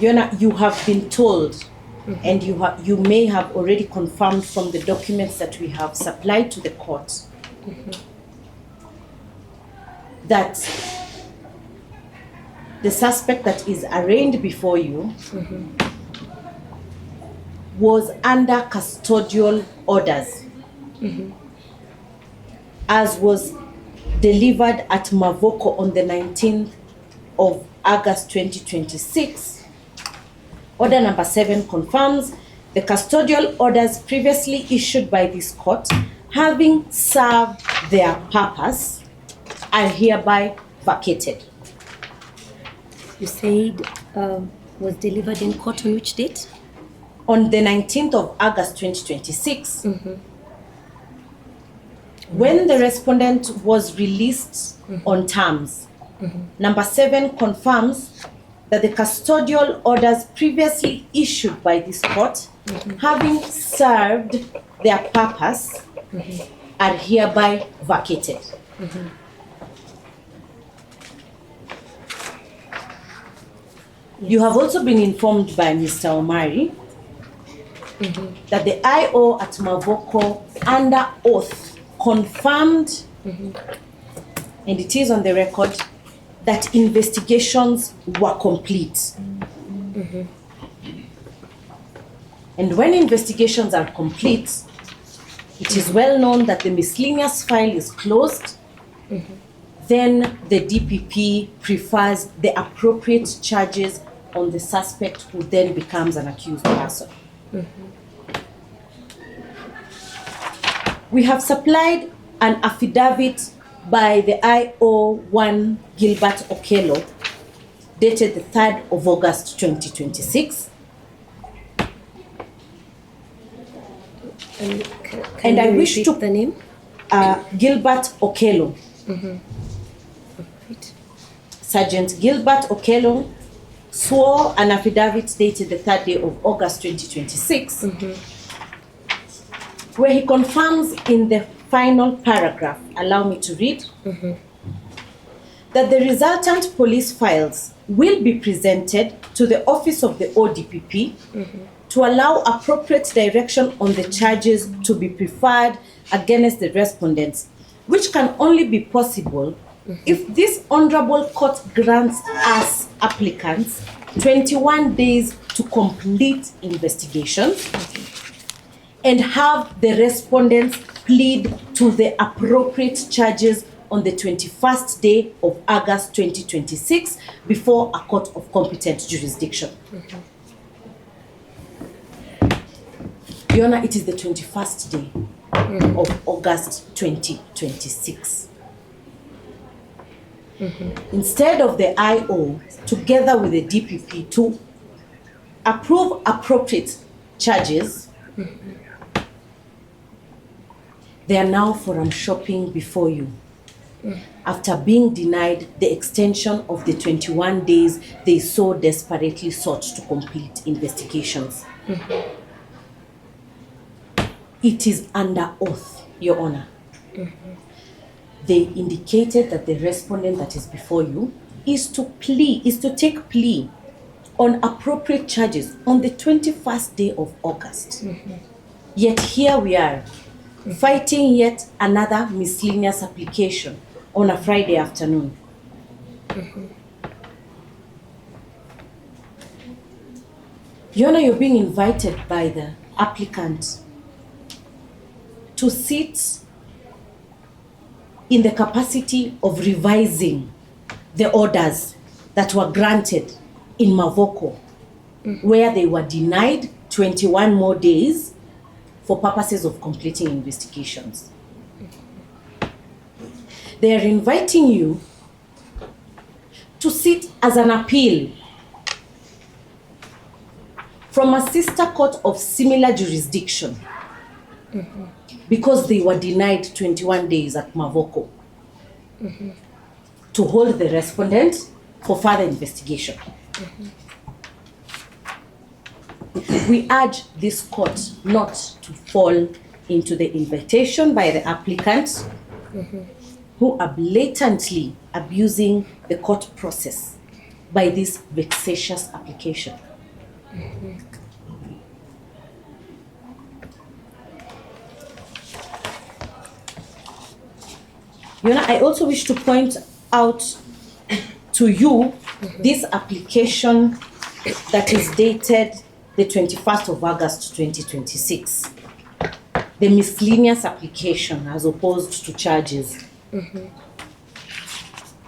You have been told, and you may have already confirmed from the documents that we have supplied to the court, that the suspect that is arraigned before you was under custodial orders, as was delivered at Mavoko on the 19th of August 2026. Order number 7 confirms the custodial orders previously issued by this court, having served their purpose, are hereby vacated. You said was delivered in court on which date? On the 19th of August 2026. When the respondent was released on terms, number 7 confirms that the custodial orders previously issued by this court, having served their purpose, are hereby vacated. You have also been informed by Mr. Omari that the IO at Mavoko, under oath, confirmed, and it is on the record, that investigations were complete. And when investigations are complete, it is well known that the miscellaneous file is closed. Then the DPP prefers the appropriate charges on the suspect, who then becomes an accused person. We have supplied an affidavit by the IO1 Gilbert Okello, dated the 3rd of August 2026. And I wish to the name? Gilbert Okello. Right. Sergeant Gilbert Okello swore an affidavit dated the 3rd day of August 2026, where he confirms in the final paragraph, allow me to read, that the resultant police files will be presented to the office of the ODPP to allow appropriate direction on the charges to be preferred against the respondents, which can only be possible if this honorable court grants us applicants 21 days to complete investigations and have the respondents plead to the appropriate charges on the 21st day of August 2026 before a court of competent jurisdiction. Your Honor, it is the 21st day of August 2026. Instead of the IO, together with the DPP, to approve appropriate charges, they are now forum shopping before you, after being denied the extension of the 21 days they so desperately sought to complete investigations. It is under oath, Your Honor. They indicated that the respondent that is before you is to take plea on appropriate charges on the 21st day of August. Yet here we are, fighting yet another miscellaneous application on a Friday afternoon. Your Honor, you're being invited by the applicant to sit in the capacity of revising the orders that were granted in Mavoko, where they were denied 21 more days for purposes of completing investigations. They are inviting you to sit as an appeal from a sister court of similar jurisdiction, because they were denied 21 days at Mavoko to hold the respondent for further investigation. We urge this court not to fall into the invitation by the applicants who are blatantly abusing the court process by this vexatious application. I also wish to point out to you this application that is dated the 21st of August 2026. The miscellaneous application as opposed to charges.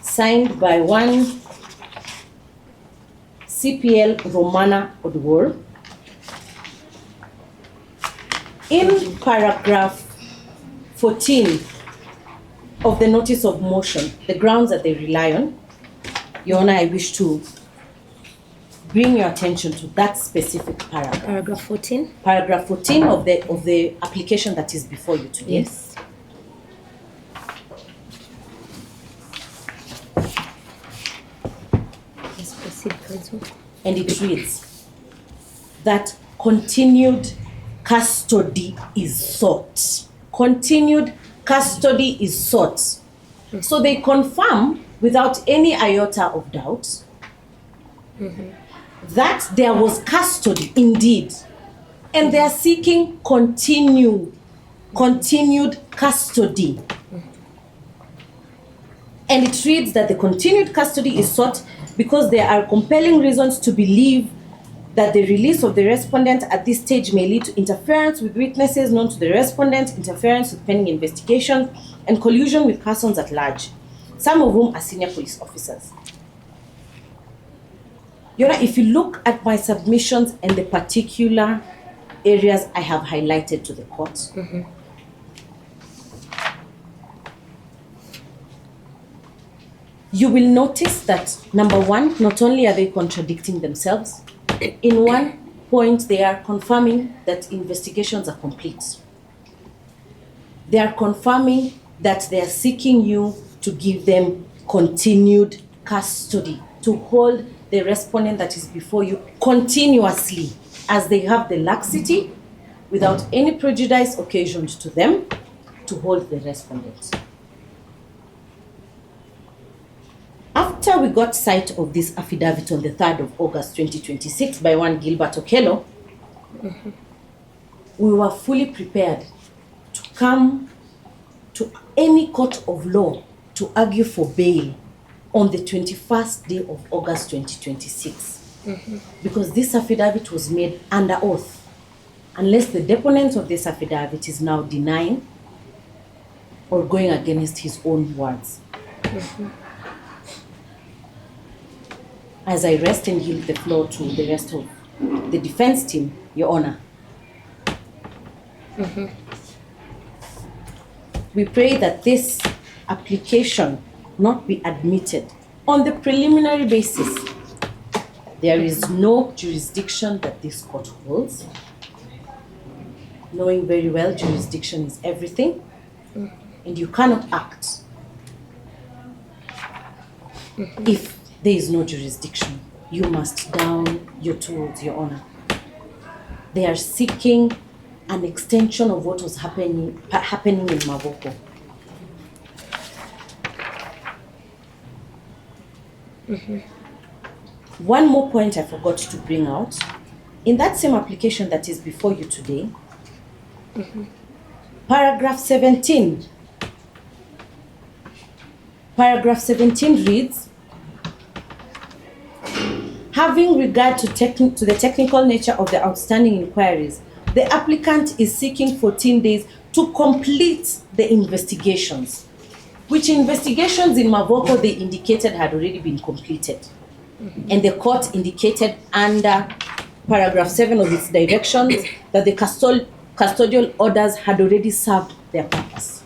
Signed by one CPL Romana Odwor. In paragraph 14 of the notice of motion, the grounds that they rely on, Your Honor, I wish to bring your attention to that specific paragraph. Paragraph 14. Paragraph 14 of the application that is before you today. Yes. Yes, proceed, counsel. And it reads that continued custody is sought. Continued custody is sought. So they confirm without any iota of doubt that there was custody indeed, and they are seeking continued custody. And it reads that the continued custody is sought because there are compelling reasons to believe that the release of the respondent at this stage may lead to interference with witnesses known to the respondent, interference with pending investigation, and collusion with persons at large, some of whom are senior police officers. Your Honor, if you look at my submissions and the particular areas I have highlighted to the court, you will notice that, number one, not only are they contradicting themselves, in one point they are confirming that investigations are complete. They are confirming that they are seeking you to give them continued custody, to hold the respondent that is before you continuously, as they have the laxity, without any prejudice occasioned to them, to hold the respondent. After we got sight of this affidavit on the 3rd of August 2026 by one Gilbert Okello, we were fully prepared to come to any court of law to argue for bail on the 21st day of August 2026. Because this affidavit was made under oath, unless the deponent of this affidavit is now denying or going against his own words. As I rest and yield the floor to the rest of the defense team, Your Honor. We pray that this application not be admitted on the preliminary basis. There is no jurisdiction that this court holds. Knowing very well jurisdiction is everything, and you cannot act if there is no jurisdiction. You must down your tools, Your Honor. They are seeking an extension of what was happening in Mavoko. One more point I forgot to bring out. In that same application that is before you today, paragraph 17. Paragraph 17 reads, having regard to the technical nature of the outstanding inquiries, the applicant is seeking 14 days to complete the investigations, which investigations in Mavoko they indicated had already been completed. And the court indicated under paragraph 7 of its directions that the custodial orders had already served their purpose.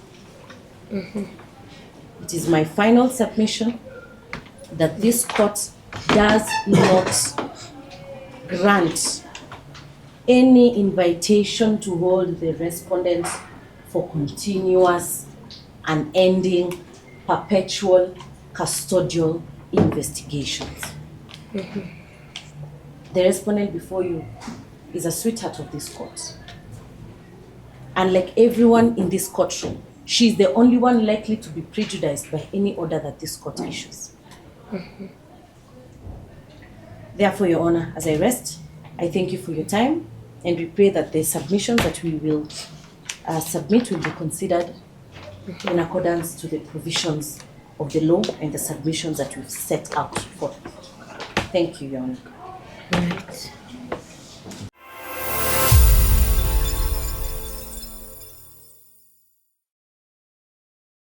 It is my final submission that this court does not grant any invitation to hold the respondent for continuous, unending, perpetual custodial investigations. The respondent before you is a sweetheart of this court. And like everyone in this courtroom, she is the only one likely to be prejudiced by any order that this court issues. Therefore, Your Honor, as I rest, I thank you for your time, and we pray that the submissions that we will submit will be considered in accordance to the provisions of the law and the submissions that we've set out for. Thank you, Your Honor.